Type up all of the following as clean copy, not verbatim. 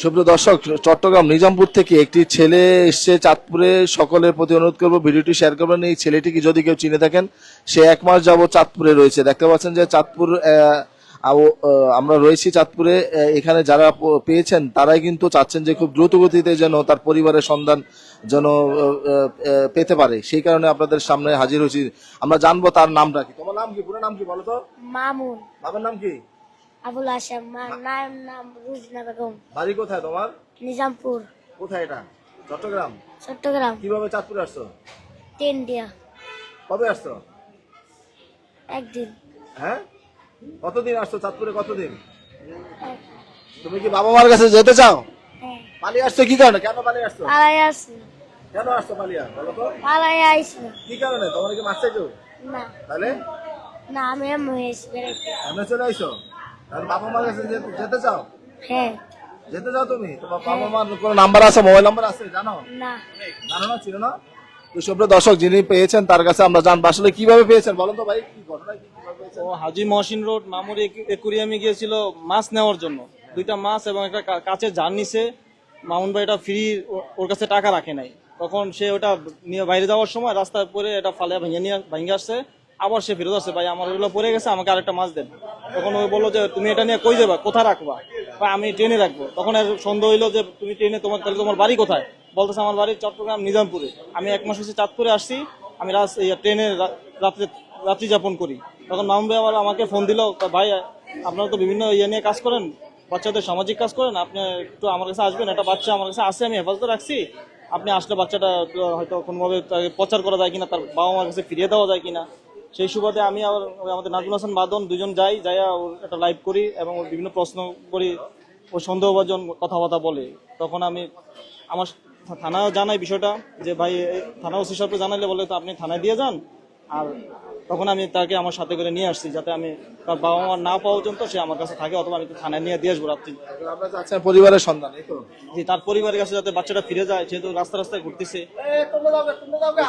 সুপ্রিয় দর্শক, চট্টগ্রাম নিজামপুর থেকে একটি ছেলে এসছে চাঁদপুরে। সকলের প্রতি অনুরোধ করবো ভিডিওটি শেয়ার করবেন। এই ছেলেটিকে যদি কেউ চিনে থাকেন, সে 1 মাস যাবত চাঁদপুরে রয়েছে। দেখতে পাচ্ছেন যে চাঁদপুর আমরা রয়েছি চাঁদপুরে। এখানে যারা পেয়েছেন তারাই কিন্তু চাচ্ছেন যে খুব দ্রুত গতিতে যেন তার পরিবারের সন্ধান যেন পেতে পারে। সেই কারণে আপনাদের সামনে হাজির হয়েছি। আমরা জানবো তার নামটা কি। তোমার নাম কি, পুরো নাম কি বলো তো? মামুন। বাবার নাম কি? আবুল হাশেম। নাম রুজনা বেগম। বাড়ি কোথায় তোমার? নিজামপুর। কোথায় এটা? চট্টগ্রাম। চট্টগ্রাম। কিভাবে চাঁদপুরে আসছো? ট্রেন দিয়া। কবে আসছো? একদিন। হ্যাঁ, কতদিন আসছো চাঁদপুরে? কতদিন? তুমি কি বাবা মার কাছে যেতে চাও? হ্যাঁ। পালিয়ে আসছো কি কারণে? কেন পালিয়ে আসছো? পালাই আসছি। কেন আসছো পালিয়ে? বলো তো পালাই আইছি। কি কারণে? তোমার কি মারছে কেউ? না তাহলে না, আমি এমনি এসে বেড়াইতে। এমনি চলে আইছো? তাহলে বাবা মার কাছে যেতে চাও? হ্যাঁ। যেতে চাও তুমি? তোমার বাবা মার কোনো নাম্বার আছে, মোবাইল নাম্বার আছে, জানো? না। জানো না, ছিল না? তো সুপ্রিয় দর্শক, যিনি পেয়েছেন তার কাছে আমরা জানবো আসলে কিভাবে পেয়েছেন। বলো তো ভাই, কি ঘটনা, কিভাবে পেয়েছেন? ও হাজী মহসিন রোড মামুর একুরিয়ামে গিয়েছিল মাছ নেওয়ার জন্য। 2টা মাছ এবং একটা কাচের জার নিছে। মামুন ভাই এটা ফ্রি, ওর কাছে টাকা রাখে নাই। তখন সে ওটা নিয়ে বাইরে যাওয়ার সময় রাস্তায় পরে এটা ফালে ভেঙে আসছে। আবার সে ফেরত আসছে, ভাই আমার ওগুলো পড়ে গেছে, আমাকে আরেকটা মাছ দেন। তখন ওই বললো যে তুমি এটা নিয়ে কই যাবা, কোথায় রাখবা? ভাই আমি ট্রেনে রাখবো। তখন এর সন্দেহ হইলো যে তুমি ট্রেনে, তাহলে তোমার বাড়ি কোথায়? বলতেছে আমার বাড়ি চট্টগ্রাম নিজামপুরে। আমি 1 মাস হচ্ছে চাঁদপুরে আসছি, আমি ট্রেনে রাত্রি যাপন করি। তখন মামুন ভাই আবার আমাকে ফোন দিল, ভাই আপনারা তো বিভিন্ন নিয়ে কাজ করেন, বাচ্চাদের সামাজিক কাজ করেন, আপনি একটু আমার কাছে আসবেন। একটা বাচ্চা আমার কাছে আসে, আমি হেফাজতে রাখছি, আপনি আসলে বাচ্চাটা হয়তো কোনোভাবে তাকে প্রচার করা যায় কিনা, তার বাবা মার কাছে ফিরিয়ে দেওয়া যায় কিনা। সেই সুবাদে আমি আবার আমাদের নাজমুল হাসান বাদন দুজন যাইয়া ওর একটা লাইভ করি এবং ওর বিভিন্ন প্রশ্ন করি। ও সন্দেহভাজন কথাবার্তা বলে। তখন আমি আমার থানায় জানাই বিষয়টা, যে ভাই থানা ওসি সাহেবকে জানাইলে বলে তো আপনি থানায় দিয়ে যান। আর তখন আমি তাকে আমার সাথে করে নিয়ে আসছি, যাতে আমি তার বাবা মা না পাওয়া পর্যন্ত সে আমার কাছে থাকে, অথবা আমি থানায় নিয়ে দিয়ে আসবো রাত্রি। আমরা চাচ্ছেন পরিবারের সন্ধান, এই তো? জি, তার পরিবারের কাছে যাতে বাচ্চাটা ফিরে যায়, যেহেতু রাস্তায় ঘুরতেছে।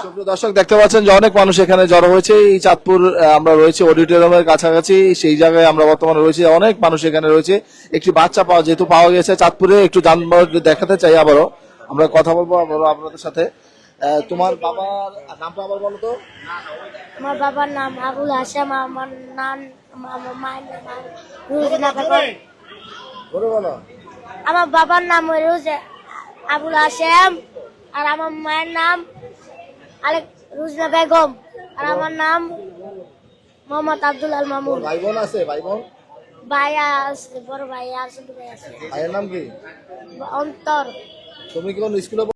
সুপ্রিয় দর্শক, দেখতে পাচ্ছেন যে অনেক মানুষ এখানে জড়ো হয়েছে। এই চাঁদপুর আমরা রয়েছে অডিটোরিয়ামের কাছাকাছি, সেই জায়গায় আমরা বর্তমানে রয়েছে। অনেক মানুষ এখানে রয়েছে। একটি বাচ্চা যেহেতু পাওয়া গেছে চাঁদপুরে, একটু যানবাহন দেখাতে চাই। আবারও আমরা কথা বলবো আপনাদের সাথে। তোমার বাবার নামটা আবার বলো তো? আমার বাবার নাম আবুল হাশেম। আমার মায়ের নাম রুজনা বেগম। বলো বলো। আমার বাবার নাম আবুল হাশেম, আর আমার মায়ের নাম রুজনা বেগম, আর আমার নাম মোহাম্মদ আব্দুল আল মামুন। ভাই বোন আছে? ভাই বোন? ভাই আছে, বড় ভাই আর ছোট ভাই আছে। ভাইয়ের নাম কি? অন্তর। তুমি কি কোন স্কুলে